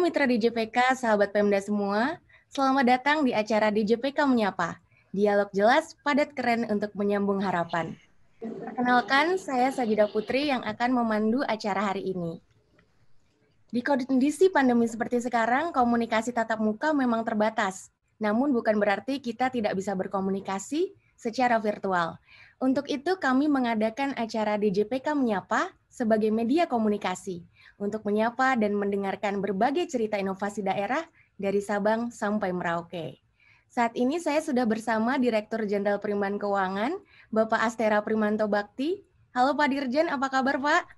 mitra DJPK, sahabat Pemda semua. Selamat datang di acara DJPK Menyapa. Dialog jelas, padat keren untuk menyambung harapan. Perkenalkan, saya Sajidah Putri yang akan memandu acara hari ini. Di kondisi pandemi seperti sekarang, komunikasi tatap muka memang terbatas. Namun bukan berarti kita tidak bisa berkomunikasi secara virtual. Untuk itu kami mengadakan acara DJPK Menyapa sebagai media komunikasi untuk menyapa dan mendengarkan berbagai cerita inovasi daerah dari Sabang sampai Merauke. Saat ini saya sudah bersama Direktur Jenderal Perumahan Keuangan, Bapak Astera Primanto Bakti. Halo Pak Dirjen, apa kabar Pak?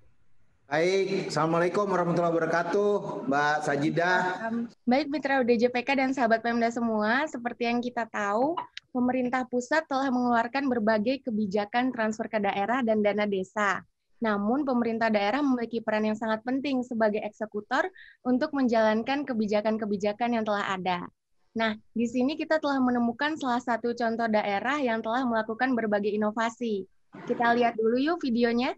Baik, Assalamualaikum warahmatullahi wabarakatuh, Mbak Sajidah. Baik mitra DJPK dan sahabat Pemda semua, seperti yang kita tahu, pemerintah pusat telah mengeluarkan berbagai kebijakan transfer ke daerah dan dana desa. Namun, pemerintah daerah memiliki peran yang sangat penting sebagai eksekutor untuk menjalankan kebijakan-kebijakan yang telah ada. Nah, di sini kita telah menemukan salah satu contoh daerah yang telah melakukan berbagai inovasi. Kita lihat dulu yuk videonya.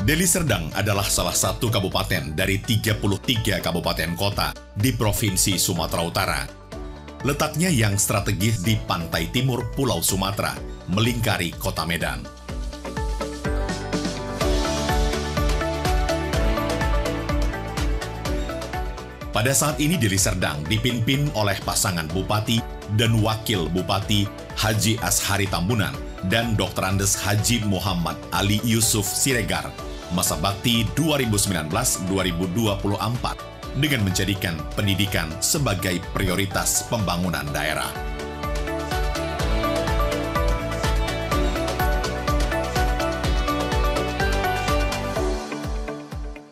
Deli Serdang adalah salah satu kabupaten dari 33 kabupaten kota di Provinsi Sumatera Utara. Letaknya yang strategis di pantai timur Pulau Sumatera, melingkari kota Medan. Pada saat ini Deli Serdang dipimpin oleh pasangan Bupati dan Wakil Bupati Haji Ashari Tambunan dan Dr. Andes Haji Muhammad Ali Yusuf Siregar, masa bakti 2019-2024 dengan menjadikan pendidikan sebagai prioritas pembangunan daerah.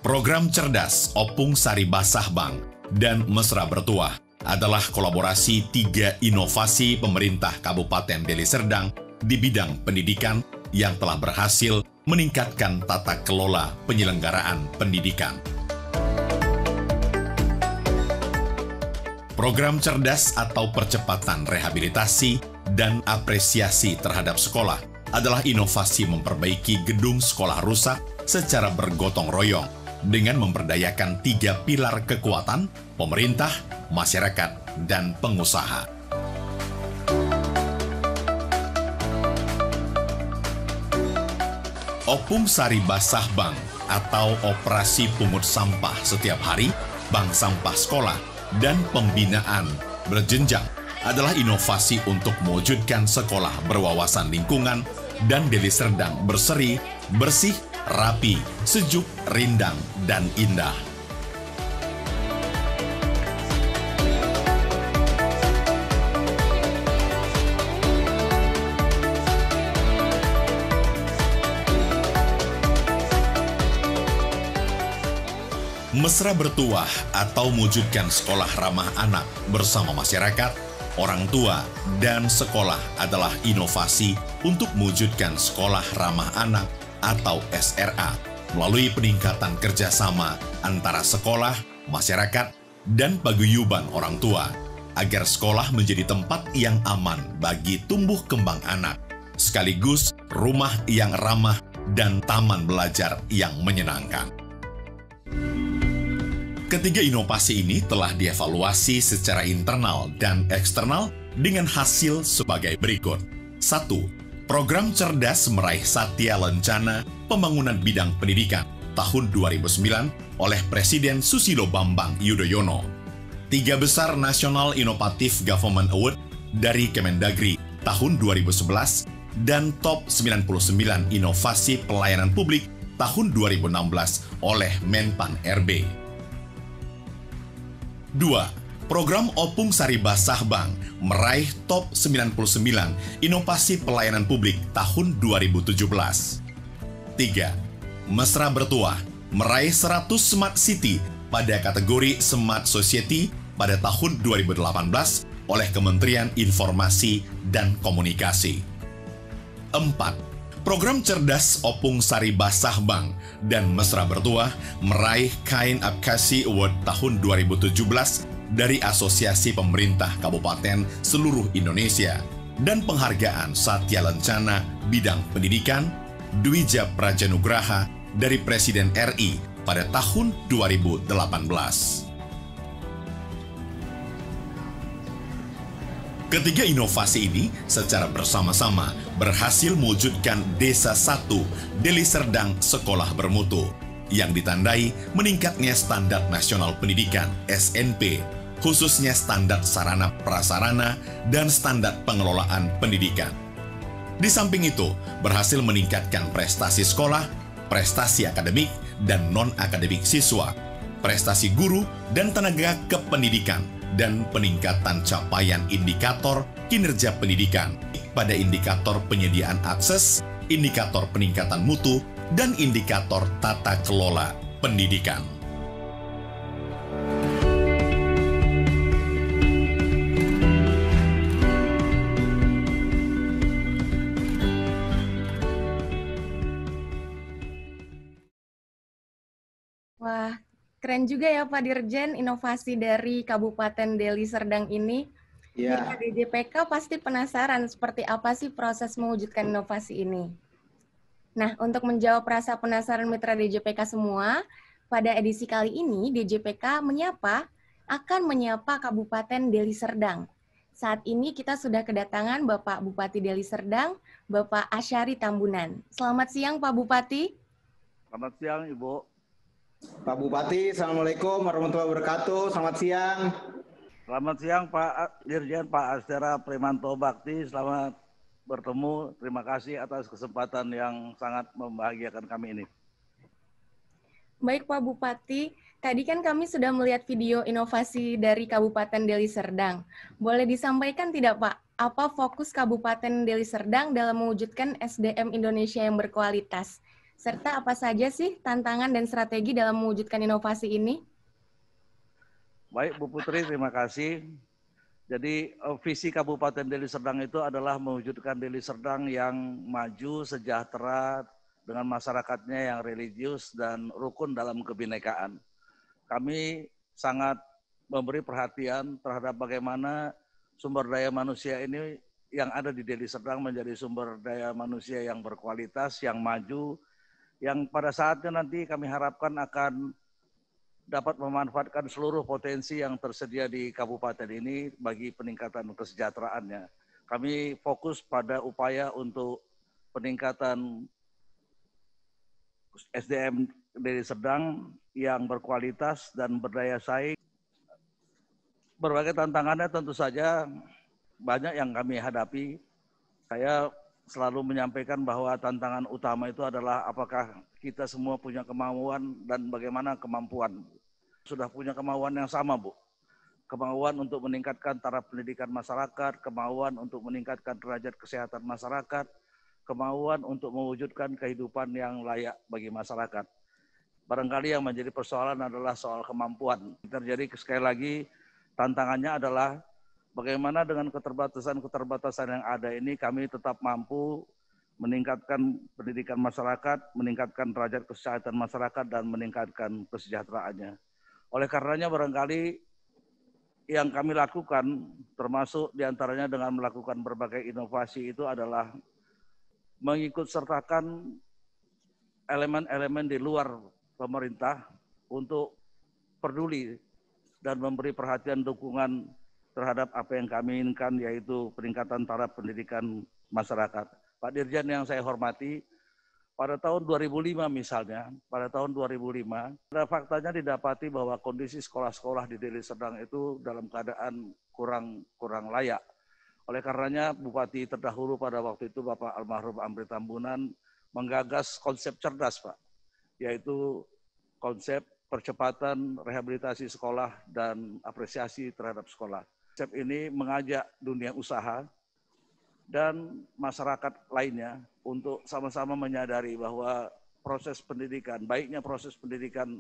Program Cerdas Opung Sari Basah Bang dan Mesra Bertuah adalah kolaborasi 3 inovasi pemerintah Kabupaten Deli Serdang di bidang pendidikan yang telah berhasil meningkatkan tata kelola penyelenggaraan pendidikan. Program Cerdas atau percepatan rehabilitasi dan apresiasi terhadap sekolah adalah inovasi memperbaiki gedung sekolah rusak secara bergotong royong dengan memberdayakan 3 pilar kekuatan pemerintah, masyarakat, dan pengusaha. Opung Sari Basah Bang atau operasi pungut sampah setiap hari, bank sampah sekolah, dan pembinaan berjenjang adalah inovasi untuk mewujudkan sekolah berwawasan lingkungan dan Deli Serdang berseri, bersih, rapi, sejuk, rindang, dan indah. Mesra Bertuah atau mewujudkan sekolah ramah anak bersama masyarakat, orang tua, dan sekolah adalah inovasi untuk mewujudkan sekolah ramah anak atau SRA melalui peningkatan kerjasama antara sekolah, masyarakat, dan paguyuban orang tua agar sekolah menjadi tempat yang aman bagi tumbuh kembang anak, sekaligus rumah yang ramah dan taman belajar yang menyenangkan. Ketiga inovasi ini telah dievaluasi secara internal dan eksternal dengan hasil sebagai berikut. 1. Program Cerdas meraih Satya Lencana Pembangunan Bidang Pendidikan tahun 2009 oleh Presiden Susilo Bambang Yudhoyono. 3 Besar National Innovative Government Award dari Kemendagri tahun 2011 dan Top 99 Inovasi Pelayanan Publik tahun 2016 oleh Menpan RB. 2. Program Opung Sari Basah Bang meraih Top 99 Inovasi Pelayanan Publik tahun 2017. 3. Mesra Bertuah meraih 100 Smart City pada kategori Smart Society pada tahun 2018 oleh Kementerian Informasi dan Komunikasi. 4. Program Cerdas Opung Sari Basah Bang dan Mesra Bertuah meraih Kain Abkasi Award tahun 2017 dari Asosiasi Pemerintah Kabupaten seluruh Indonesia dan penghargaan Satya Lencana Bidang Pendidikan Dwija Prajanugraha dari Presiden RI pada tahun 2018. Ketiga inovasi ini secara bersama-sama berhasil mewujudkan Desa 1 Deli Serdang Sekolah Bermutu yang ditandai meningkatnya standar nasional pendidikan (SNP), khususnya standar sarana prasarana dan standar pengelolaan pendidikan. Di samping itu, berhasil meningkatkan prestasi sekolah, prestasi akademik dan non-akademik siswa, prestasi guru dan tenaga kependidikan, dan peningkatan capaian indikator kinerja pendidikan pada indikator penyediaan akses, indikator peningkatan mutu, dan indikator tata kelola pendidikan. Wah, keren juga ya Pak Dirjen inovasi dari Kabupaten Deli Serdang ini. Mitra DJPK pasti penasaran seperti apa sih proses mewujudkan inovasi ini. Nah, untuk menjawab rasa penasaran mitra DJPK semua, pada edisi kali ini DJPK akan menyapa Kabupaten Deli Serdang. Saat ini kita sudah kedatangan Bapak Bupati Deli Serdang, Bapak Asyari Tambunan. Selamat siang Pak Bupati. Selamat siang Ibu. Pak Bupati, Assalamualaikum warahmatullahi wabarakatuh. Selamat siang. Selamat siang Pak Dirjen, Pak Astera Primanto Bakti. Selamat bertemu. Terima kasih atas kesempatan yang sangat membahagiakan kami ini. Baik Pak Bupati, tadi kan kami sudah melihat video inovasi dari Kabupaten Deli Serdang. Boleh disampaikan tidak Pak, apa fokus Kabupaten Deli Serdang dalam mewujudkan SDM Indonesia yang berkualitas? Serta apa saja sih tantangan dan strategi dalam mewujudkan inovasi ini? Baik Bu Putri, terima kasih. Jadi visi Kabupaten Deli Serdang itu adalah mewujudkan Deli Serdang yang maju, sejahtera, dengan masyarakatnya yang religius dan rukun dalam kebinekaan. Kami sangat memberi perhatian terhadap bagaimana sumber daya manusia ini yang ada di Deli Serdang menjadi sumber daya manusia yang berkualitas, yang maju, yang pada saatnya nanti kami harapkan akan dapat memanfaatkan seluruh potensi yang tersedia di kabupaten ini bagi peningkatan kesejahteraannya. Kami fokus pada upaya untuk peningkatan SDM Deli Serdang yang berkualitas dan berdaya saing. Berbagai tantangannya tentu saja banyak yang kami hadapi. Saya selalu menyampaikan bahwa tantangan utama itu adalah apakah kita semua punya kemauan dan bagaimana kemampuan. Sudah punya kemauan yang sama, Bu. Kemauan untuk meningkatkan taraf pendidikan masyarakat, kemauan untuk meningkatkan derajat kesehatan masyarakat, kemauan untuk mewujudkan kehidupan yang layak bagi masyarakat. Barangkali yang menjadi persoalan adalah soal kemampuan. Terjadi sekali lagi tantangannya adalah bagaimana dengan keterbatasan-keterbatasan yang ada ini kami tetap mampu meningkatkan pendidikan masyarakat, meningkatkan derajat kesehatan masyarakat, dan meningkatkan kesejahteraannya. Oleh karenanya barangkali yang kami lakukan, termasuk diantaranya dengan melakukan berbagai inovasi itu adalah mengikut sertakan elemen-elemen di luar pemerintah untuk peduli dan memberi perhatian dukungan terhadap apa yang kami inginkan, yaitu peningkatan taraf pendidikan masyarakat. Pak Dirjen yang saya hormati, pada tahun 2005 misalnya, pada tahun 2005, pada faktanya didapati bahwa kondisi sekolah-sekolah di Deli Serdang itu dalam keadaan kurang layak. Oleh karenanya Bupati terdahulu pada waktu itu Bapak Almarhum Amri Tambunan menggagas konsep cerdas, Pak, yaitu konsep percepatan rehabilitasi sekolah dan apresiasi terhadap sekolah. Konsep ini mengajak dunia usaha dan masyarakat lainnya untuk sama-sama menyadari bahwa proses pendidikan, baiknya proses pendidikan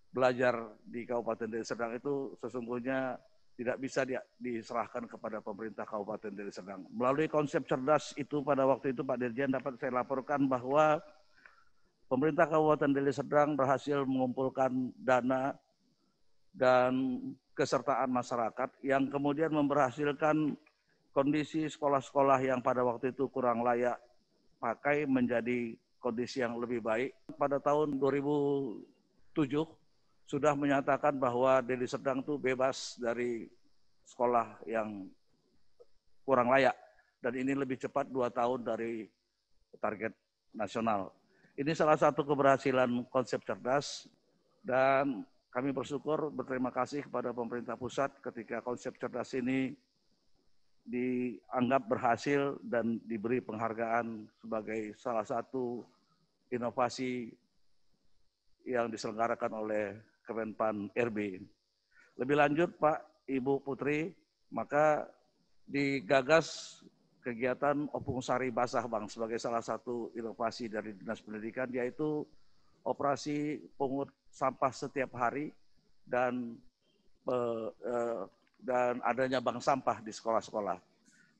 belajar di Kabupaten Deli Serdang itu sesungguhnya tidak bisa diserahkan kepada pemerintah Kabupaten Deli Serdang. Melalui konsep cerdas itu pada waktu itu Pak Dirjen dapat saya laporkan bahwa pemerintah Kabupaten Deli Serdang berhasil mengumpulkan dana dan kesertaan masyarakat yang kemudian memberhasilkan kondisi sekolah-sekolah yang pada waktu itu kurang layak pakai menjadi kondisi yang lebih baik. Pada tahun 2007 sudah menyatakan bahwa Deli Serdang itu bebas dari sekolah yang kurang layak. Dan ini lebih cepat 2 tahun dari target nasional. Ini salah satu keberhasilan konsep cerdas dan kami berterima kasih kepada pemerintah pusat ketika konsep cerdas ini dianggap berhasil dan diberi penghargaan sebagai salah satu inovasi yang diselenggarakan oleh Kemenpan RB. Lebih lanjut Pak, Ibu Putri, maka digagas kegiatan Opung Sari Basah Bang sebagai salah satu inovasi dari Dinas Pendidikan, yaitu operasi pungut sampah setiap hari dan adanya bank sampah di sekolah-sekolah.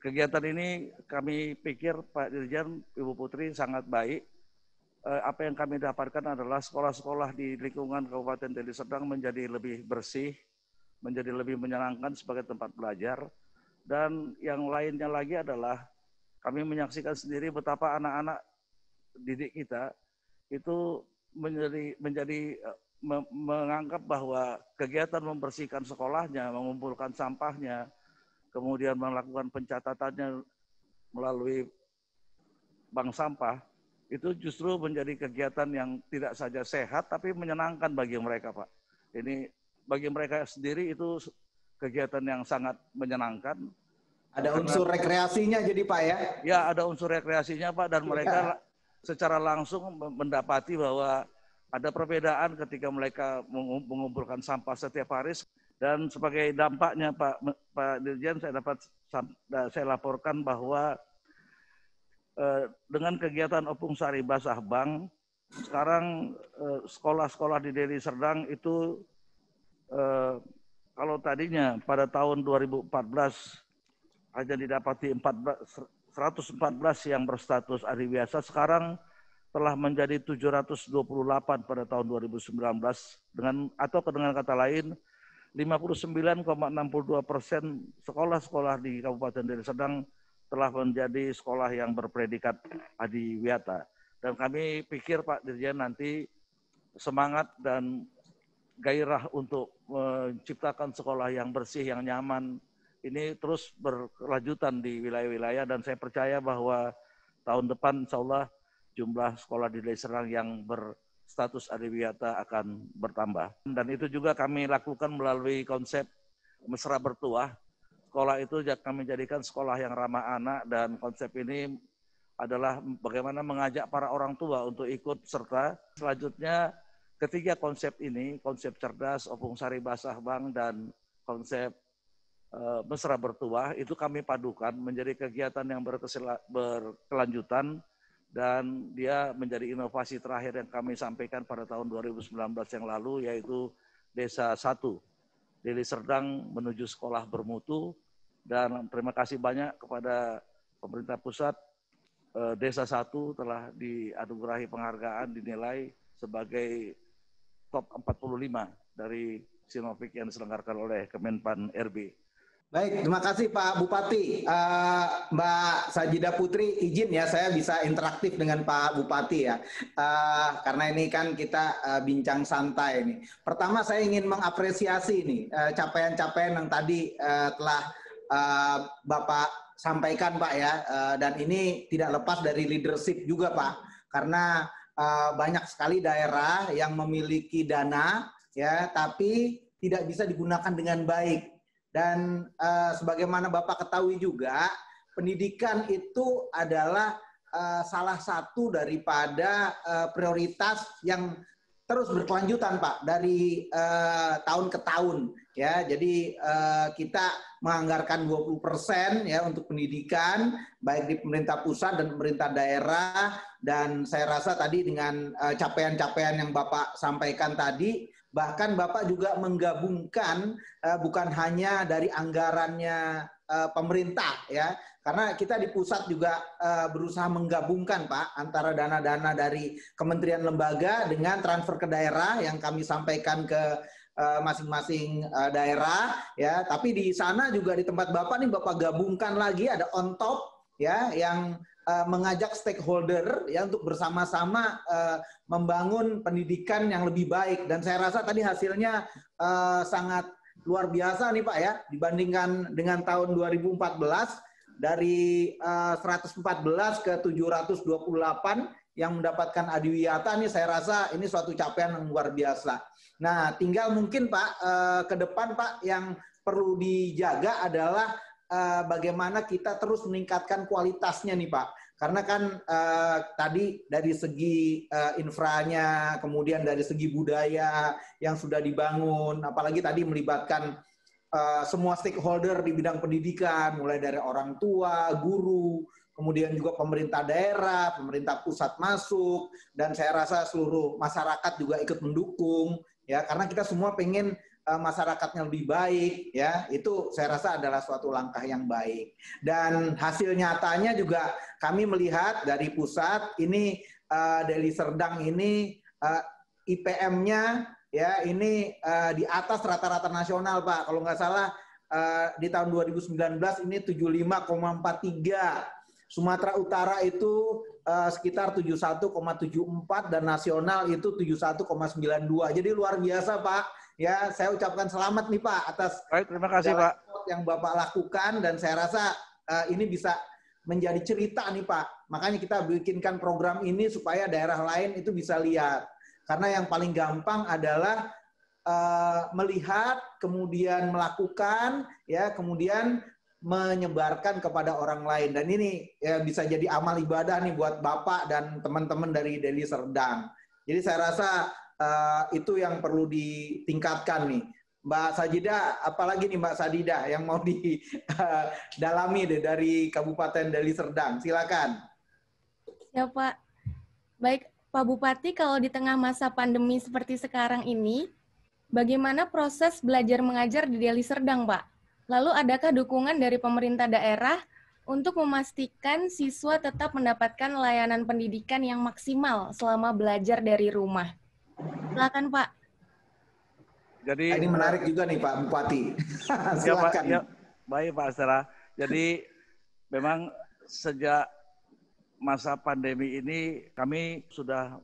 Kegiatan ini kami pikir Pak Dirjen, Ibu Putri sangat baik. Apa yang kami dapatkan adalah sekolah-sekolah di lingkungan Kabupaten Deli Serdang menjadi lebih bersih, menjadi lebih menyenangkan sebagai tempat belajar. Dan yang lainnya lagi adalah kami menyaksikan sendiri betapa anak-anak didik kita itu menganggap bahwa kegiatan membersihkan sekolahnya, mengumpulkan sampahnya, kemudian melakukan pencatatannya melalui bank sampah, itu justru menjadi kegiatan yang tidak saja sehat, tapi menyenangkan bagi mereka, Pak. Ini bagi mereka sendiri itu kegiatan yang sangat menyenangkan. Ada unsur rekreasinya jadi Pak ya? Ya, ada unsur rekreasinya Pak, dan mereka secara langsung mendapati bahwa ada perbedaan ketika mereka mengumpulkan sampah setiap hari. Dan sebagai dampaknya Pak Dirjen, saya laporkan bahwa dengan kegiatan Opung Sari Basah Bang, sekarang sekolah-sekolah di Deli Serdang itu kalau tadinya pada tahun 2014 hanya didapati 114 yang berstatus adiwiasa, sekarang telah menjadi 728 pada tahun 2019 dengan kata lain 59,62% sekolah-sekolah di Kabupaten Deli Serdang telah menjadi sekolah yang berpredikat adiwiyata. Dan kami pikir Pak Dirjen nanti semangat dan gairah untuk menciptakan sekolah yang bersih, yang nyaman, ini terus berkelanjutan di wilayah-wilayah, dan saya percaya bahwa tahun depan insya Allah jumlah sekolah di Deli Serdang yang berstatus adiwiyata akan bertambah. Dan itu juga kami lakukan melalui konsep Mesra Bertuah. Sekolah itu kami jadikan sekolah yang ramah anak, dan konsep ini adalah bagaimana mengajak para orang tua untuk ikut serta. Selanjutnya ketiga konsep ini, konsep cerdas, Opung Sari Basah Bang, dan konsep Mesra Bertuah, itu kami padukan menjadi kegiatan yang berkelanjutan, dan dia menjadi inovasi terakhir yang kami sampaikan pada tahun 2019 yang lalu, yaitu Desa 1. Deli Serdang menuju sekolah bermutu. Dan terima kasih banyak kepada pemerintah pusat. Desa 1 telah dianugerahi penghargaan, dinilai sebagai top 45 dari Sinopik yang diselenggarakan oleh Kemenpan RB. Baik, terima kasih Pak Bupati. Mbak Sajidah Putri, izin ya saya bisa interaktif dengan Pak Bupati ya. Karena ini kan kita bincang santai nih. Pertama saya ingin mengapresiasi nih capaian-capaian yang tadi telah Bapak sampaikan Pak ya. Dan ini tidak lepas dari leadership juga Pak. Karena banyak sekali daerah yang memiliki dana ya, tapi tidak bisa digunakan dengan baik. Dan sebagaimana Bapak ketahui juga, pendidikan itu adalah salah satu daripada prioritas yang terus berkelanjutan Pak dari tahun ke tahun ya. Jadi kita menganggarkan 20% ya untuk pendidikan baik di pemerintah pusat dan pemerintah daerah, dan saya rasa tadi dengan capaian-capaian yang Bapak sampaikan tadi, bahkan Bapak juga menggabungkan bukan hanya dari anggarannya pemerintah ya, karena kita di pusat juga berusaha menggabungkan Pak antara dana-dana dari kementerian lembaga dengan transfer ke daerah yang kami sampaikan ke masing-masing daerah ya. Tapi di sana juga di tempat Bapak nih Bapak gabungkan lagi ada on top ya yang mengajak stakeholder ya untuk bersama-sama membangun pendidikan yang lebih baik, dan saya rasa tadi hasilnya sangat luar biasa nih Pak ya, dibandingkan dengan tahun 2014 dari 114 ke 728 yang mendapatkan adiwiyata nih, saya rasa ini suatu capaian yang luar biasa. Nah, tinggal mungkin Pak ke depan Pak yang perlu dijaga adalah bagaimana kita terus meningkatkan kualitasnya nih Pak. Karena kan tadi dari segi infranya, kemudian dari segi budaya yang sudah dibangun, apalagi tadi melibatkan semua stakeholder di bidang pendidikan, mulai dari orang tua, guru, kemudian juga pemerintah daerah, pemerintah pusat masuk, dan saya rasa seluruh masyarakat juga ikut mendukung, ya, karena kita semua pengen masyarakatnya lebih baik, ya, itu saya rasa adalah suatu langkah yang baik. Dan hasil nyatanya juga kami melihat dari pusat ini Deli Serdang ini IPM-nya ya ini di atas rata-rata nasional Pak. Kalau nggak salah di tahun 2019 ini 75,43. Sumatera Utara itu sekitar 71,74 dan nasional itu 71,92. Jadi luar biasa Pak. Ya, saya ucapkan selamat nih Pak atas Baik, terima kasih Pak yang Bapak lakukan, dan saya rasa ini bisa menjadi cerita nih Pak. Makanya kita bikinkan program ini supaya daerah lain itu bisa lihat. Karena yang paling gampang adalah melihat, kemudian melakukan, ya, kemudian menyebarkan kepada orang lain. Dan ini ya bisa jadi amal ibadah nih buat Bapak dan teman-teman dari Deli Serdang. Jadi saya rasa itu yang perlu ditingkatkan nih. Mbak Sajidah, apalagi nih Mbak Sadidah yang mau didalami deh dari Kabupaten Deli Serdang. Silakan. Ya Pak. Baik Pak Bupati, kalau di tengah masa pandemi seperti sekarang ini, bagaimana proses belajar mengajar di Deli Serdang Pak? Lalu adakah dukungan dari pemerintah daerah untuk memastikan siswa tetap mendapatkan layanan pendidikan yang maksimal selama belajar dari rumah? Silakan Pak. Jadi ini menarik juga nih Pak Bupati. Silakan. Ya, baik Pak Astera. Jadi memang sejak masa pandemi ini kami sudah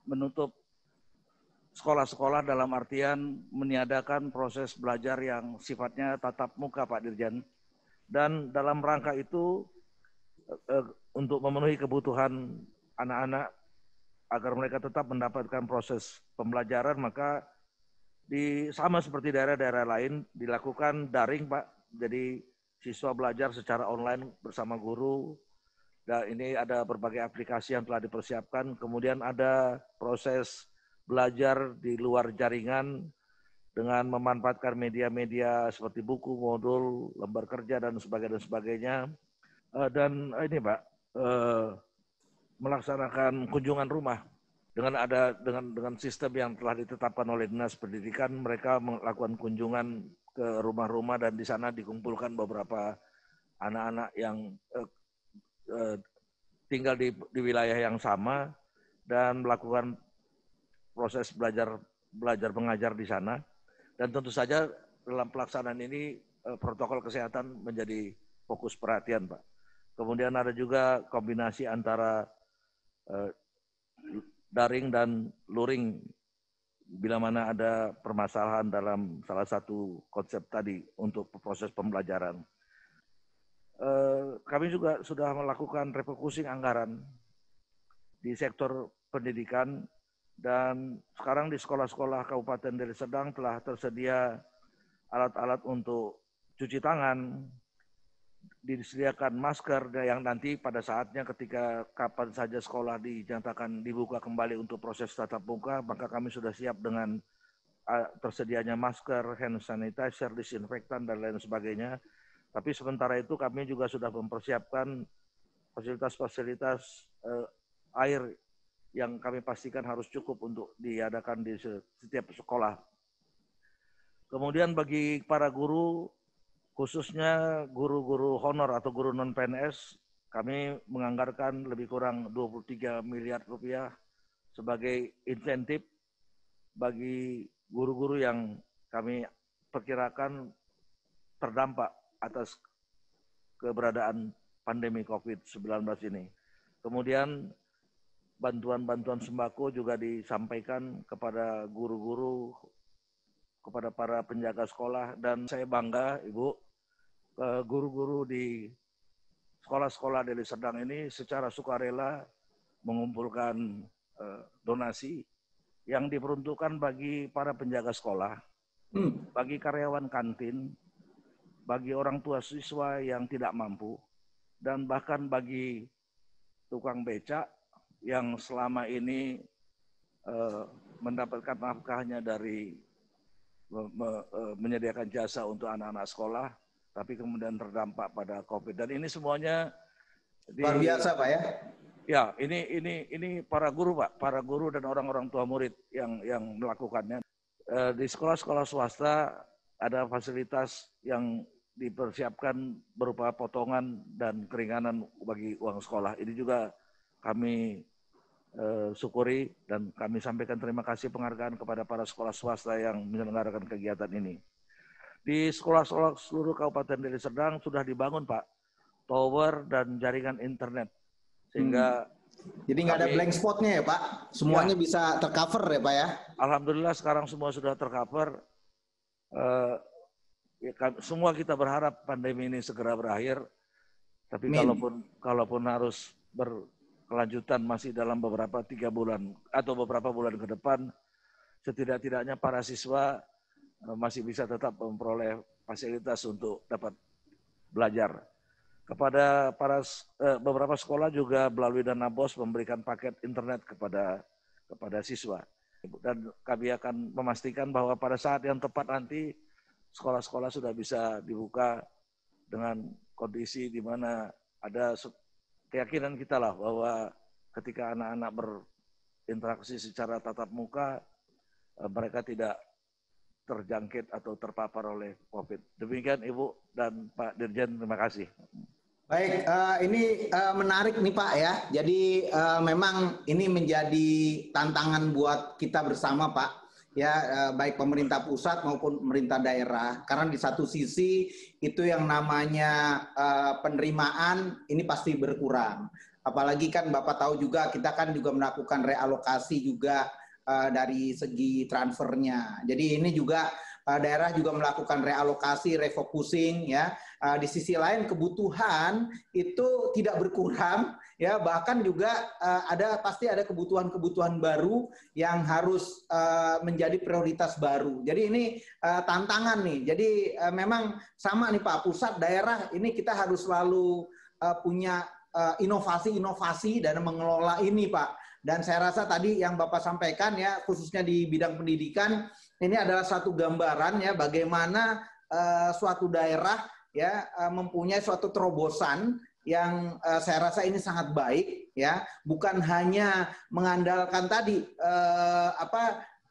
menutup sekolah-sekolah dalam artian meniadakan proses belajar yang sifatnya tatap muka Pak Dirjen. Dan dalam rangka itu untuk memenuhi kebutuhan anak-anak agar mereka tetap mendapatkan proses pembelajaran, maka sama seperti daerah-daerah lain dilakukan daring Pak. Jadi siswa belajar secara online bersama guru. Dan ini ada berbagai aplikasi yang telah dipersiapkan. Kemudian ada proses belajar di luar jaringan dengan memanfaatkan media-media seperti buku, modul, lembar kerja dan sebagainya. Dan ini Pak, melaksanakan kunjungan rumah dengan sistem yang telah ditetapkan oleh Dinas Pendidikan. Mereka melakukan kunjungan ke rumah-rumah dan di sana dikumpulkan beberapa anak-anak yang tinggal di wilayah yang sama dan melakukan proses belajar mengajar di sana. Dan tentu saja dalam pelaksanaan ini protokol kesehatan menjadi fokus perhatian Pak. Kemudian ada juga kombinasi antara daring dan luring bila mana ada permasalahan dalam salah satu konsep tadi untuk proses pembelajaran. Kami juga sudah melakukan refocusing anggaran di sektor pendidikan, dan sekarang di sekolah-sekolah Kabupaten Deli Serdang telah tersedia alat-alat untuk cuci tangan, disediakan masker yang nanti pada saatnya ketika kapan saja sekolah dinyatakan dibuka kembali untuk proses tatap muka, maka kami sudah siap dengan tersedianya masker, hand sanitizer, disinfektan, dan lain sebagainya. Tapi sementara itu kami juga sudah mempersiapkan fasilitas-fasilitas air yang kami pastikan harus cukup untuk diadakan di setiap sekolah. Kemudian bagi para guru, khususnya guru-guru honor atau guru non-PNS, kami menganggarkan lebih kurang 23 miliar rupiah sebagai insentif bagi guru-guru yang kami perkirakan terdampak atas keberadaan pandemi COVID-19 ini. Kemudian bantuan-bantuan sembako juga disampaikan kepada guru-guru, kepada para penjaga sekolah, dan saya bangga, Ibu, guru-guru di sekolah-sekolah Deli Serdang ini secara sukarela mengumpulkan donasi yang diperuntukkan bagi para penjaga sekolah, bagi karyawan kantin, bagi orang tua siswa yang tidak mampu, dan bahkan bagi tukang becak yang selama ini mendapatkan nafkahnya dari menyediakan jasa untuk anak-anak sekolah, tapi kemudian terdampak pada COVID. Dan ini semuanya luar biasa, Pak ya. Ya, ini para guru, Pak, para guru dan orang-orang tua murid yang melakukannya. Di sekolah-sekolah swasta ada fasilitas yang dipersiapkan berupa potongan dan keringanan bagi uang sekolah. Ini juga kami syukuri dan kami sampaikan terima kasih penghargaan kepada para sekolah swasta yang menyelenggarakan kegiatan ini. Di sekolah-sekolah seluruh Kabupaten Deli Serdang sudah dibangun, Pak, tower dan jaringan internet. Sehingga jadi nggak ada blank spotnya ya, Pak? Semuanya ya, bisa tercover ya, Pak ya? Alhamdulillah sekarang semua sudah tercover. Semua kita berharap pandemi ini segera berakhir. Tapi kalaupun harus berkelanjutan masih dalam beberapa 3 bulan atau beberapa bulan ke depan, setidak-tidaknya para siswa masih bisa tetap memperoleh fasilitas untuk dapat belajar. Kepada beberapa sekolah juga melalui dana BOS memberikan paket internet kepada siswa. Dan kami akan memastikan bahwa pada saat yang tepat nanti sekolah-sekolah sudah bisa dibuka dengan kondisi di mana ada keyakinan kita lah bahwa ketika anak-anak berinteraksi secara tatap muka, mereka tidak terjangkit atau terpapar oleh COVID. Demikian Ibu dan Pak Dirjen, terima kasih. Baik, ini menarik nih Pak ya. Jadi memang ini menjadi tantangan buat kita bersama Pak. Ya, baik pemerintah pusat maupun pemerintah daerah. Karena di satu sisi itu yang namanya penerimaan ini pasti berkurang. Apalagi kan Bapak tahu juga kita kan juga melakukan realokasi juga dari segi transfernya. Jadi ini juga daerah juga melakukan realokasi, refocusing ya. Di sisi lain kebutuhan itu tidak berkurang ya, bahkan juga pasti ada kebutuhan-kebutuhan baru yang harus menjadi prioritas baru. Jadi ini tantangan nih. Jadi memang sama nih Pak, pusat daerah ini kita harus selalu punya inovasi-inovasi dan mengelola ini Pak. Dan saya rasa tadi yang Bapak sampaikan ya, khususnya di bidang pendidikan, ini adalah satu gambaran ya bagaimana suatu daerah ya mempunyai suatu terobosan yang saya rasa ini sangat baik ya, bukan hanya mengandalkan tadi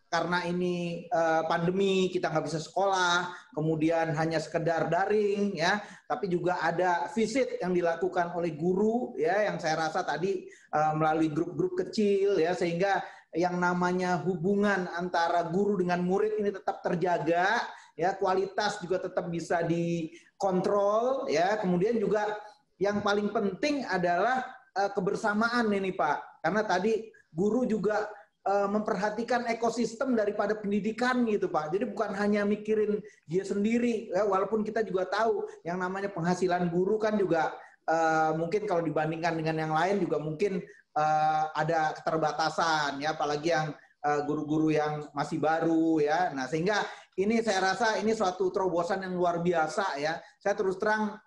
karena ini pandemi kita nggak bisa sekolah, kemudian hanya sekedar daring ya, tapi juga ada visit yang dilakukan oleh guru ya, yang saya rasa tadi melalui grup-grup kecil ya, sehingga yang namanya hubungan antara guru dengan murid ini tetap terjaga ya, kualitas juga tetap bisa dikontrol ya, kemudian juga yang paling penting adalah kebersamaan ini Pak, karena tadi guru juga memperhatikan ekosistem daripada pendidikan gitu Pak. Jadi bukan hanya mikirin dia sendiri, ya, walaupun kita juga tahu yang namanya penghasilan guru kan juga mungkin kalau dibandingkan dengan yang lain juga mungkin ada keterbatasan ya, apalagi yang guru-guru yang masih baru ya. Nah sehingga ini saya rasa ini suatu terobosan yang luar biasa ya. Saya terus terang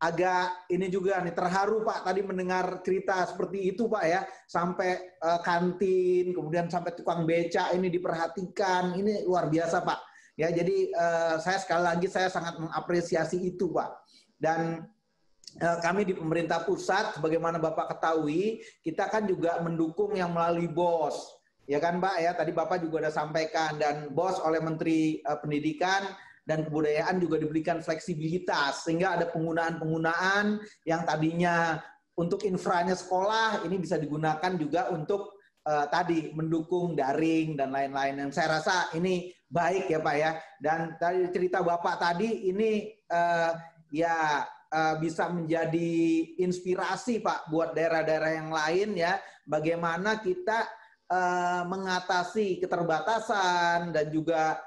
agak ini juga nih terharu Pak tadi mendengar cerita seperti itu Pak ya, sampai kantin, kemudian sampai tukang beca ini diperhatikan, ini luar biasa Pak. Ya, jadi saya sekali lagi saya sangat mengapresiasi itu Pak. Dan kami di pemerintah pusat, sebagaimana Bapak ketahui, kita kan juga mendukung yang melalui BOS. Ya kan Pak ya, tadi Bapak juga sudah sampaikan, dan BOS oleh Menteri Pendidikan dan Kebudayaan juga diberikan fleksibilitas, sehingga ada penggunaan-penggunaan yang tadinya untuk infranya sekolah, ini bisa digunakan juga untuk tadi mendukung daring dan lain-lain. Dan saya rasa ini baik ya Pak ya. Dan dari cerita Bapak tadi ini bisa menjadi inspirasi Pak buat daerah-daerah yang lain ya, bagaimana kita mengatasi keterbatasan dan juga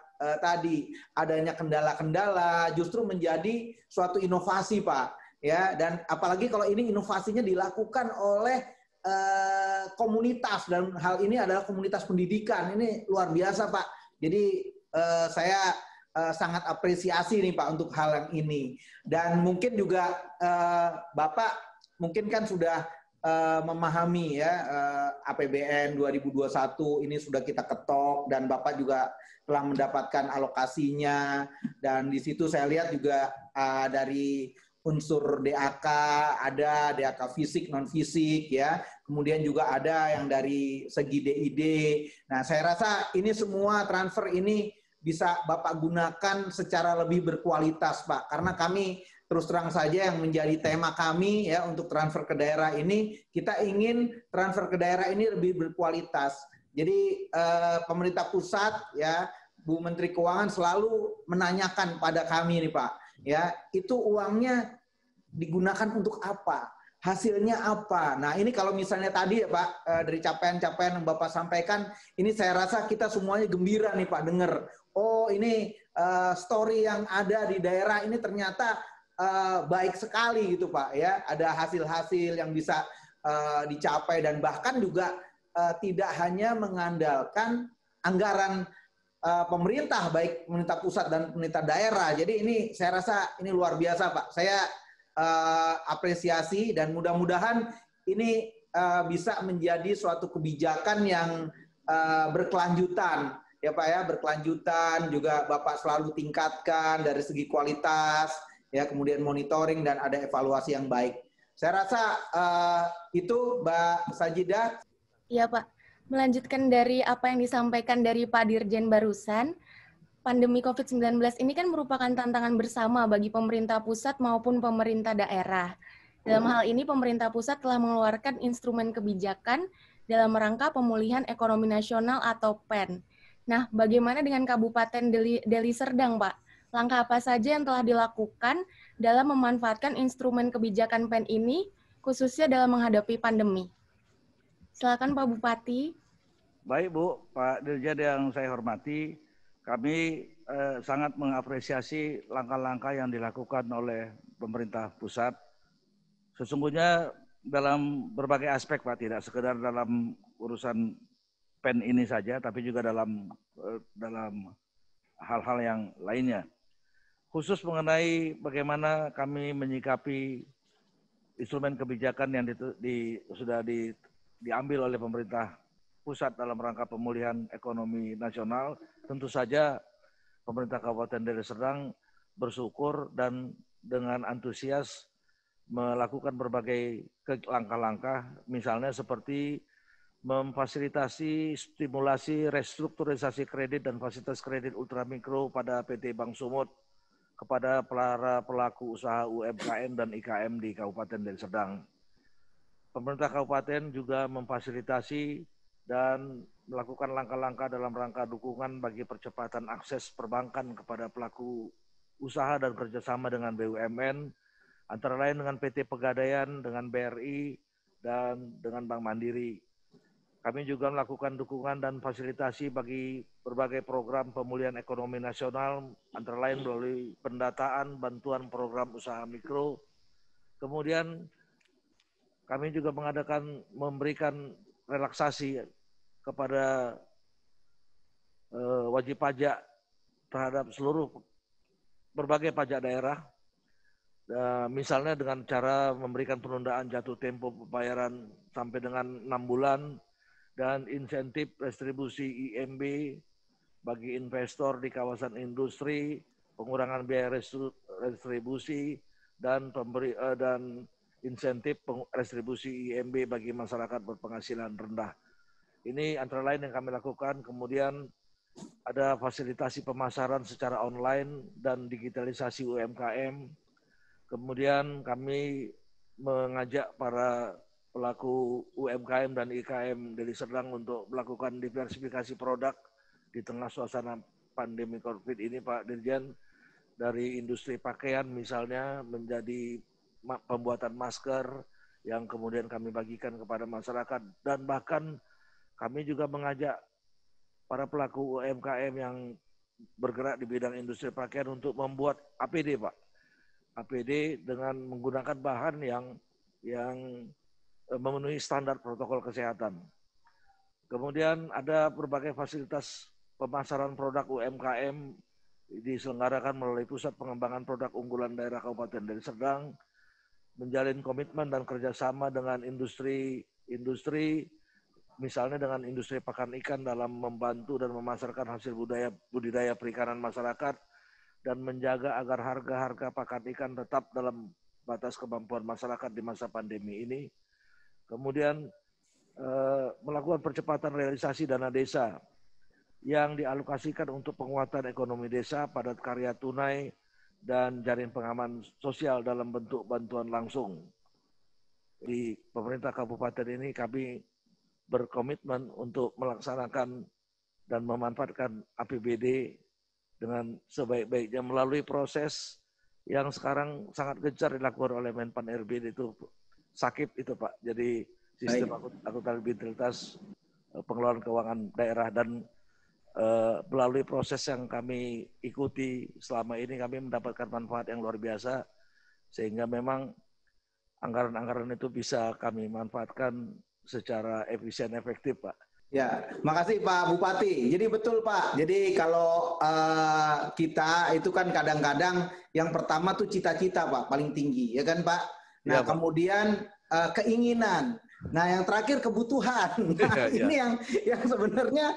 tadi adanya kendala-kendala justru menjadi suatu inovasi Pak ya. Dan apalagi kalau ini inovasinya dilakukan oleh komunitas, dan hal ini adalah komunitas pendidikan, ini luar biasa Pak. Jadi saya sangat apresiasi nih Pak untuk hal yang ini. Dan mungkin juga Bapak mungkin kan sudah memahami ya, APBN 2021 ini sudah kita ketok, dan Bapak juga telah mendapatkan alokasinya, dan di situ saya lihat juga dari unsur DAK, ada DAK fisik, non fisik ya, kemudian juga ada yang dari segi DID. Nah, saya rasa ini semua transfer ini bisa Bapak gunakan secara lebih berkualitas Pak, karena kami terus terang saja yang menjadi tema kami ya untuk transfer ke daerah ini, kita ingin transfer ke daerah ini lebih berkualitas. Jadi pemerintah pusat ya, Bu Menteri Keuangan selalu menanyakan pada kami nih Pak, ya itu uangnya digunakan untuk apa, hasilnya apa. Nah ini kalau misalnya tadi ya Pak, dari capaian-capaian yang Bapak sampaikan, ini saya rasa kita semuanya gembira nih Pak dengar. Oh ini story yang ada di daerah ini ternyata baik sekali gitu Pak ya, ada hasil-hasil yang bisa dicapai, dan bahkan juga tidak hanya mengandalkan anggaran pemerintah, baik pemerintah pusat dan pemerintah daerah. Jadi ini saya rasa ini luar biasa Pak. Saya apresiasi, dan mudah-mudahan ini bisa menjadi suatu kebijakan yang berkelanjutan ya Pak ya, berkelanjutan, juga Bapak selalu tingkatkan dari segi kualitas ya, kemudian monitoring dan ada evaluasi yang baik. Saya rasa itu Mbak Sajidah. Iya Pak, melanjutkan dari apa yang disampaikan dari Pak Dirjen barusan, pandemi COVID-19 ini kan merupakan tantangan bersama bagi pemerintah pusat maupun pemerintah daerah. Dalam hal ini, pemerintah pusat telah mengeluarkan instrumen kebijakan dalam rangka pemulihan ekonomi nasional atau PEN. Nah, bagaimana dengan Kabupaten Deli Serdang, Pak? Langkah apa saja yang telah dilakukan dalam memanfaatkan instrumen kebijakan PEN ini, khususnya dalam menghadapi pandemi? Silakan Pak Bupati. Baik Bu, Pak Dirjen yang saya hormati, kami sangat mengapresiasi langkah-langkah yang dilakukan oleh pemerintah pusat. Sesungguhnya dalam berbagai aspek Pak, tidak sekedar dalam urusan PEN ini saja, tapi juga dalam hal-hal yang lainnya. Khusus mengenai bagaimana kami menyikapi instrumen kebijakan yang sudah diambil oleh pemerintah pusat dalam rangka pemulihan ekonomi nasional, tentu saja pemerintah Kabupaten Deli Serdang bersyukur dan dengan antusias melakukan berbagai langkah-langkah, misalnya seperti memfasilitasi stimulasi restrukturisasi kredit dan fasilitas kredit ultramikro pada PT Bank Sumut kepada para pelaku usaha UMKM dan IKM di Kabupaten Deli Serdang. Pemerintah kabupaten juga memfasilitasi dan melakukan langkah-langkah dalam rangka dukungan bagi percepatan akses perbankan kepada pelaku usaha dan kerjasama dengan BUMN, antara lain dengan PT Pegadaian, dengan BRI, dan dengan Bank Mandiri. Kami juga melakukan dukungan dan fasilitasi bagi berbagai program pemulihan ekonomi nasional, antara lain melalui pendataan, bantuan program usaha mikro. Kemudian kami juga memberikan relaksasi kepada wajib pajak terhadap seluruh berbagai pajak daerah. Misalnya dengan cara memberikan penundaan jatuh tempo pembayaran sampai dengan 6 bulan dan insentif restribusi IMB bagi investor di kawasan industri, pengurangan biaya restribusi dan insentif restribusi IMB bagi masyarakat berpenghasilan rendah. Ini antara lain yang kami lakukan. Kemudian ada fasilitasi pemasaran secara online dan digitalisasi UMKM. Kemudian kami mengajak para pelaku UMKM dan IKM Deli Serdang untuk melakukan diversifikasi produk di tengah suasana pandemi COVID ini, Pak Dirjen, dari industri pakaian misalnya menjadi pembuatan masker yang kemudian kami bagikan kepada masyarakat, dan bahkan kami juga mengajak para pelaku UMKM yang bergerak di bidang industri pakaian untuk membuat APD, Pak. APD dengan menggunakan bahan yang memenuhi standar protokol kesehatan. Kemudian ada berbagai fasilitas pemasaran produk UMKM diselenggarakan melalui Pusat Pengembangan Produk Unggulan Daerah Kabupaten Deli Serdang, menjalin komitmen dan kerjasama dengan industri, misalnya dengan industri pakan ikan dalam membantu dan memasarkan hasil budidaya perikanan masyarakat, dan menjaga agar harga-harga pakan ikan tetap dalam batas kemampuan masyarakat di masa pandemi ini. Kemudian melakukan percepatan realisasi dana desa yang dialokasikan untuk penguatan ekonomi desa, padat karya tunai, dan jaring pengaman sosial dalam bentuk bantuan langsung. Di pemerintah kabupaten ini kami berkomitmen untuk melaksanakan dan memanfaatkan APBD dengan sebaik-baiknya melalui proses yang sekarang sangat gencar dilakukan oleh Menpan RB, itu SAKIP itu, Pak. Jadi sistem akuntabilitas pengelolaan keuangan daerah, dan melalui proses yang kami ikuti selama ini kami mendapatkan manfaat yang luar biasa, sehingga memang anggaran-anggaran itu bisa kami manfaatkan secara efisien efektif, Pak. Ya, makasih Pak Bupati. Jadi betul Pak. Jadi kalau kita itu kan kadang-kadang yang pertama tuh cita-cita Pak paling tinggi, ya kan Pak. Nah ya, kemudian keinginan. Nah yang terakhir kebutuhan. Nah ini yang sebenarnya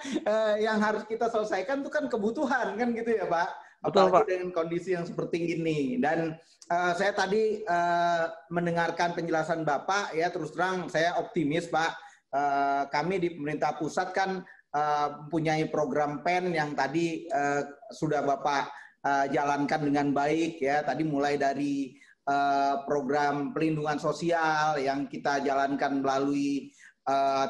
yang harus kita selesaikan tuh kan kebutuhan kan gitu ya Pak. Betul, apalagi Pak, dengan kondisi yang seperti ini. Dan saya tadi mendengarkan penjelasan Bapak, ya terus terang saya optimis Pak. Kami di pemerintah pusat kan mempunyai program PEN yang tadi sudah Bapak jalankan dengan baik, ya. Tadi mulai dari program pelindungan sosial yang kita jalankan melalui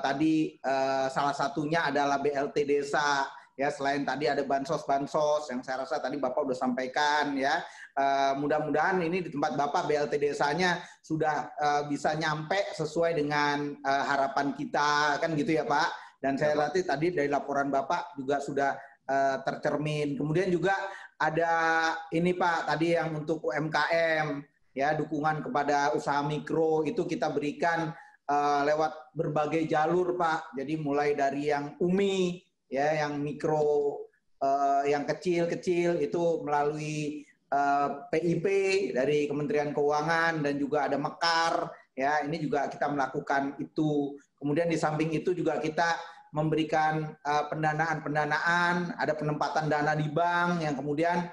tadi salah satunya adalah BLT Desa, ya. Selain tadi ada bansos-bansos yang saya rasa tadi Bapak sudah sampaikan, ya. Mudah-mudahan ini di tempat Bapak BLT Desanya sudah bisa nyampe sesuai dengan harapan kita, kan gitu ya Pak. Dan saya lihat tadi dari laporan Bapak juga sudah tercermin. Kemudian juga ada ini Pak, tadi yang untuk UMKM, ya, dukungan kepada usaha mikro itu kita berikan lewat berbagai jalur Pak. Jadi mulai dari yang UMI, ya, yang mikro, yang kecil-kecil itu melalui PIP dari Kementerian Keuangan, dan juga ada Mekar, ya, ini juga kita melakukan itu. Kemudian di samping itu juga kita memberikan pendanaan, ada penempatan dana di bank yang kemudian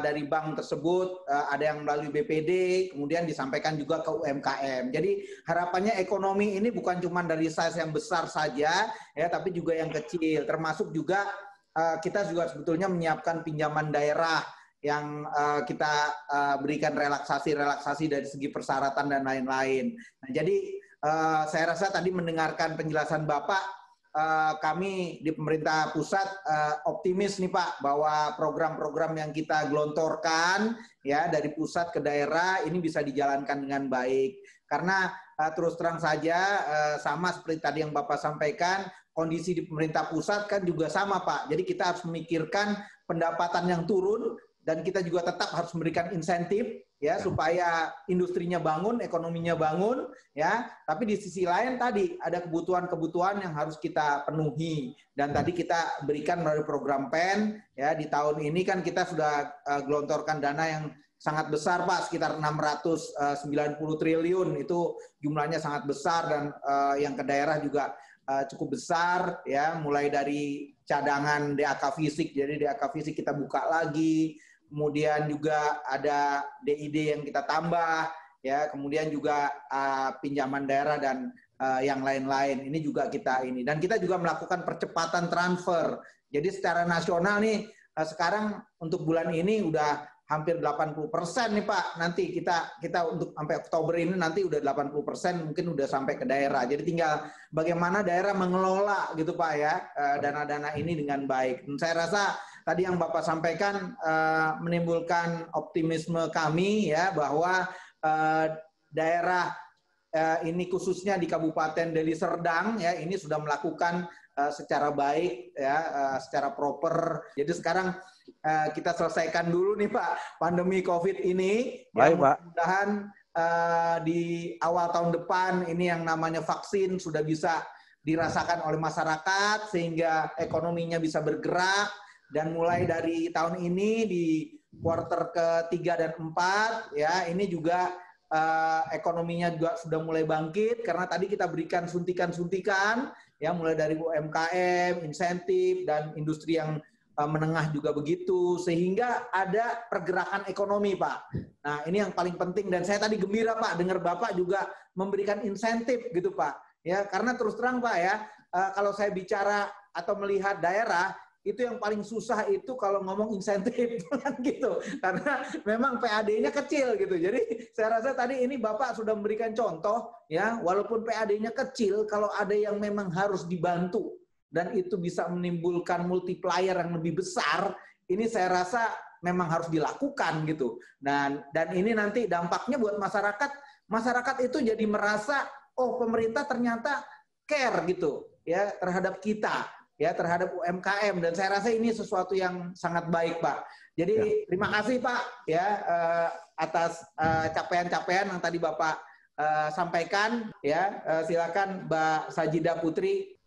dari bank tersebut ada yang melalui BPD, kemudian disampaikan juga ke UMKM. Jadi harapannya ekonomi ini bukan cuma dari size yang besar saja, ya, tapi juga yang kecil. Termasuk juga kita juga sebetulnya menyiapkan pinjaman daerah yang kita berikan relaksasi dari segi persyaratan dan lain-lain. Nah, jadi saya rasa tadi mendengarkan penjelasan Bapak, kami di pemerintah pusat optimis nih Pak, bahwa program-program yang kita gelontorkan, ya, dari pusat ke daerah ini bisa dijalankan dengan baik. Karena terus terang saja sama seperti tadi yang Bapak sampaikan, kondisi di pemerintah pusat kan juga sama Pak. Jadi kita harus memikirkan pendapatan yang turun, dan kita juga tetap harus memberikan insentif, ya, supaya industrinya bangun, ekonominya bangun, ya. Tapi di sisi lain tadi ada kebutuhan-kebutuhan yang harus kita penuhi, dan tadi kita berikan melalui program PEN, ya. Di tahun ini kan kita sudah gelontorkan dana yang sangat besar Pak, sekitar 690 triliun, itu jumlahnya sangat besar, dan yang ke daerah juga cukup besar ya, mulai dari cadangan DAK fisik, jadi DAK fisik kita buka lagi, kemudian juga ada DID yang kita tambah ya, kemudian juga pinjaman daerah dan yang lain-lain ini juga kita ini, dan kita juga melakukan percepatan transfer. Jadi secara nasional nih sekarang untuk bulan ini udah hampir 80% nih Pak. Nanti kita untuk sampai Oktober ini nanti udah 80%, mungkin udah sampai ke daerah. Jadi tinggal bagaimana daerah mengelola gitu Pak ya dana-dana ini dengan baik. Dan saya rasa tadi yang Bapak sampaikan menimbulkan optimisme kami ya, bahwa daerah ini khususnya di Kabupaten Deli Serdang ya, ini sudah melakukan secara baik ya, secara proper. Jadi sekarang kita selesaikan dulu nih Pak pandemi COVID ini. Baik, Pak. Mudah-mudahan di awal tahun depan ini yang namanya vaksin sudah bisa dirasakan oleh masyarakat sehingga ekonominya bisa bergerak, dan mulai dari tahun ini di kuarter ke-3 dan 4 ya, ini juga ekonominya juga sudah mulai bangkit karena tadi kita berikan suntikan-suntikan ya, mulai dari UMKM, insentif, dan industri yang menengah juga begitu, sehingga ada pergerakan ekonomi Pak. Nah ini yang paling penting, dan saya tadi gembira Pak dengar Bapak juga memberikan insentif gitu Pak ya, karena terus terang Pak ya, kalau saya bicara atau melihat daerah itu yang paling susah itu kalau ngomong insentif gitu, karena memang PAD-nya kecil gitu. Jadi saya rasa tadi ini Bapak sudah memberikan contoh ya, walaupun PAD-nya kecil, kalau ada yang memang harus dibantu dan itu bisa menimbulkan multiplier yang lebih besar, ini saya rasa memang harus dilakukan gitu. Dan ini nanti dampaknya buat masyarakat itu jadi merasa oh pemerintah ternyata care gitu ya terhadap kita ya, terhadap UMKM, dan saya rasa ini sesuatu yang sangat baik Pak. Jadi terima kasih Pak ya atas capaian-capaian yang tadi Bapak sampaikan ya. Silakan Mbak Sajidah Putri.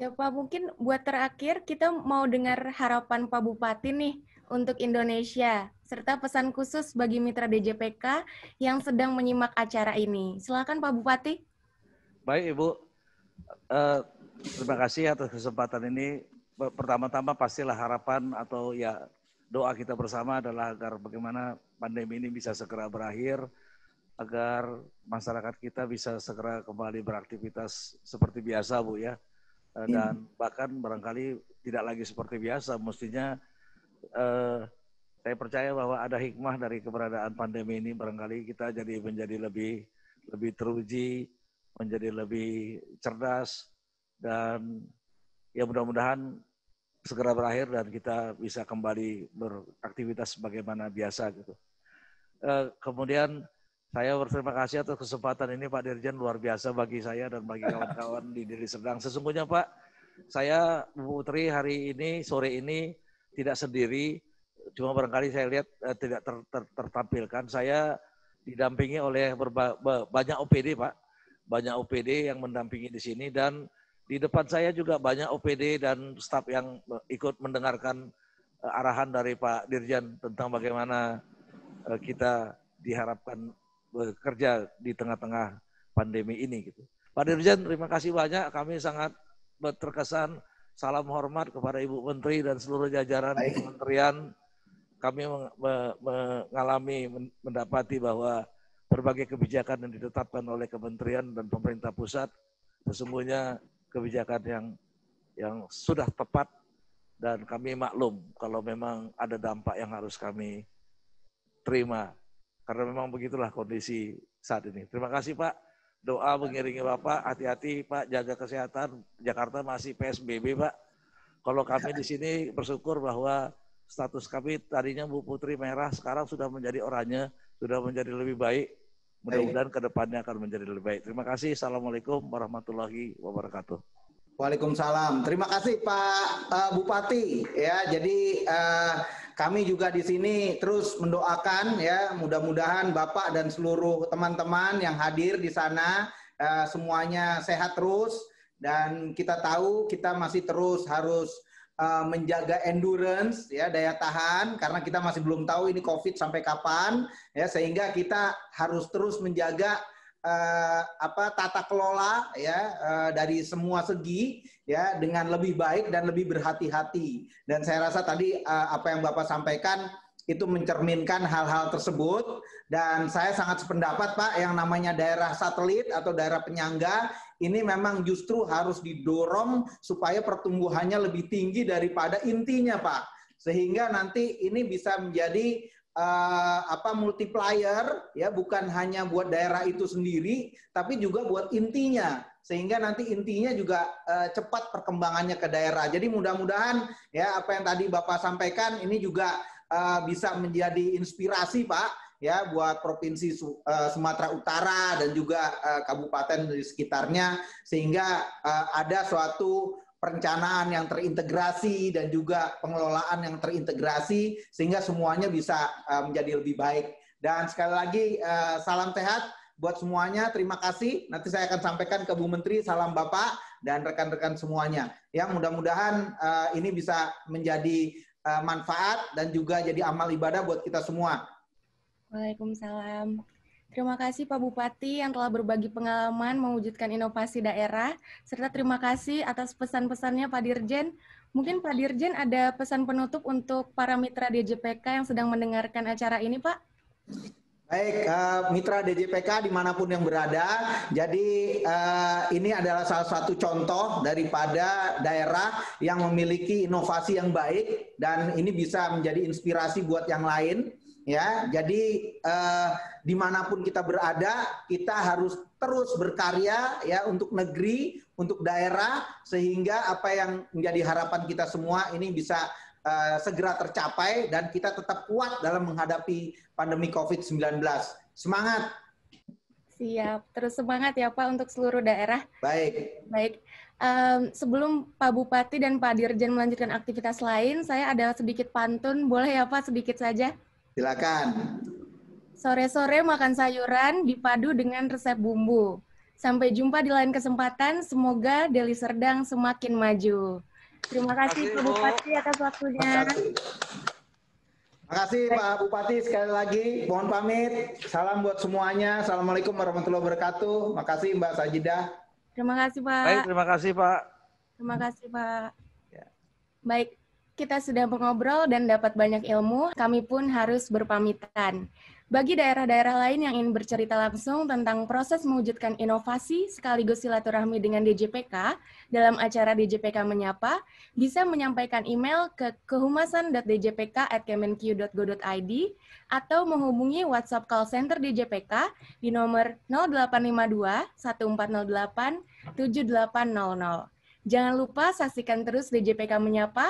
Siapa mungkin buat terakhir kita mau dengar harapan Pak Bupati nih untuk Indonesia, serta pesan khusus bagi mitra DJPK yang sedang menyimak acara ini. Silakan Pak Bupati. Baik Ibu. Terima kasih atas kesempatan ini. Pertama-tama pastilah harapan atau ya doa kita bersama adalah agar bagaimana pandemi ini bisa segera berakhir, agar masyarakat kita bisa segera kembali beraktivitas seperti biasa Bu ya. Dan bahkan barangkali tidak lagi seperti biasa, mestinya saya percaya bahwa ada hikmah dari keberadaan pandemi ini, barangkali kita menjadi lebih teruji, menjadi lebih cerdas, dan ya mudah-mudahan segera berakhir dan kita bisa kembali beraktivitas sebagaimana biasa gitu. Kemudian saya berterima kasih atas kesempatan ini Pak Dirjen, luar biasa bagi saya dan bagi kawan-kawan di Deli Serdang. Sesungguhnya Pak, saya Bu Putri hari ini, sore ini tidak sendiri, cuma barangkali saya lihat tidak tertampilkan. Saya didampingi oleh banyak OPD Pak, banyak OPD yang mendampingi di sini, dan di depan saya juga banyak OPD dan staf yang ikut mendengarkan arahan dari Pak Dirjen tentang bagaimana kita diharapkan bekerja di tengah-tengah pandemi ini gitu. Pak Dirjen, terima kasih banyak. Kami sangat terkesan. Salam hormat kepada Ibu Menteri dan seluruh jajaran kementerian. Kami mendapati bahwa berbagai kebijakan yang ditetapkan oleh kementerian dan pemerintah pusat sesungguhnya kebijakan yang sudah tepat, dan kami maklum kalau memang ada dampak yang harus kami terima. Karena memang begitulah kondisi saat ini. Terima kasih Pak. Doa mengiringi Bapak. Hati-hati Pak, jaga kesehatan. Jakarta masih PSBB Pak. Kalau kami di sini bersyukur bahwa status kami tadinya Bu Putri merah, sekarang sudah menjadi oranye, sudah menjadi lebih baik. Mudah-mudahan ke depannya akan menjadi lebih baik. Terima kasih. Assalamualaikum warahmatullahi wabarakatuh. Waalaikumsalam. Terima kasih Pak Bupati. Ya, jadi kami juga di sini terus mendoakan ya, mudah-mudahan Bapak dan seluruh teman-teman yang hadir di sana semuanya sehat terus, dan kita tahu kita masih terus harus menjaga endurance, ya, daya tahan, karena kita masih belum tahu ini COVID sampai kapan, ya, sehingga kita harus terus menjaga tata kelola, ya, dari semua segi, ya, dengan lebih baik dan lebih berhati-hati. Dan saya rasa tadi apa yang Bapak sampaikan itu mencerminkan hal-hal tersebut, dan saya sangat sependapat Pak, yang namanya daerah satelit atau daerah penyangga ini memang justru harus didorong supaya pertumbuhannya lebih tinggi daripada intinya Pak, sehingga nanti ini bisa menjadi multiplier, ya, bukan hanya buat daerah itu sendiri tapi juga buat intinya, sehingga nanti intinya juga cepat perkembangannya ke daerah. Jadi mudah-mudahan, ya, apa yang tadi Bapak sampaikan ini juga bisa menjadi inspirasi Pak, ya, buat Provinsi Sumatera Utara dan juga kabupaten di sekitarnya, sehingga ada suatu perencanaan yang terintegrasi dan juga pengelolaan yang terintegrasi sehingga semuanya bisa menjadi lebih baik. Dan sekali lagi salam sehat buat semuanya. Terima kasih. Nanti saya akan sampaikan ke Bu Menteri, salam Bapak dan rekan-rekan semuanya. Yang mudah-mudahan ini bisa menjadi manfaat dan juga jadi amal ibadah buat kita semua. Waalaikumsalam. Terima kasih Pak Bupati yang telah berbagi pengalaman mewujudkan inovasi daerah, serta terima kasih atas pesan-pesannya Pak Dirjen. Mungkin Pak Dirjen ada pesan penutup untuk para mitra DJPK yang sedang mendengarkan acara ini, Pak? Baik, mitra DJPK dimanapun yang berada, jadi ini adalah salah satu contoh daripada daerah yang memiliki inovasi yang baik, dan ini bisa menjadi inspirasi buat yang lain. Ya, jadi dimanapun kita berada, kita harus terus berkarya, ya, untuk negeri, untuk daerah, sehingga apa yang menjadi harapan kita semua ini bisa segera tercapai dan kita tetap kuat dalam menghadapi pandemi COVID-19. Semangat! Siap, terus semangat ya Pak untuk seluruh daerah. Baik. Baik. Sebelum Pak Bupati dan Pak Dirjen melanjutkan aktivitas lain, saya ada sedikit pantun, boleh ya Pak, sedikit saja? Silakan. Sore-sore makan sayuran dipadu dengan resep bumbu. Sampai jumpa di lain kesempatan. Semoga Deli Serdang semakin maju. Terima kasih Pak Bupati atas waktunya. Terima kasih Pak Bupati sekali lagi. Mohon pamit. Salam buat semuanya. Assalamualaikum warahmatullahi wabarakatuh. Terima kasih Mbak Sajidah. Terima kasih Pak. Baik, terima kasih Pak. Terima kasih Pak. Baik. Kita sudah mengobrol dan dapat banyak ilmu, kami pun harus berpamitan. Bagi daerah-daerah lain yang ingin bercerita langsung tentang proses mewujudkan inovasi sekaligus silaturahmi dengan DJPK dalam acara DJPK Menyapa, bisa menyampaikan email ke kehumasan.djpk@kemenq.go.id atau menghubungi WhatsApp call center DJPK di nomor 0852 1408 7800. Jangan lupa saksikan terus DJPK Menyapa.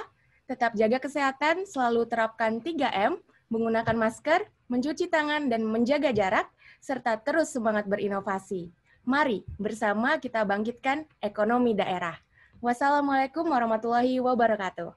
Tetap jaga kesehatan, selalu terapkan 3M, menggunakan masker, mencuci tangan, dan menjaga jarak, serta terus semangat berinovasi. Mari bersama kita bangkitkan ekonomi daerah. Wassalamualaikum warahmatullahi wabarakatuh.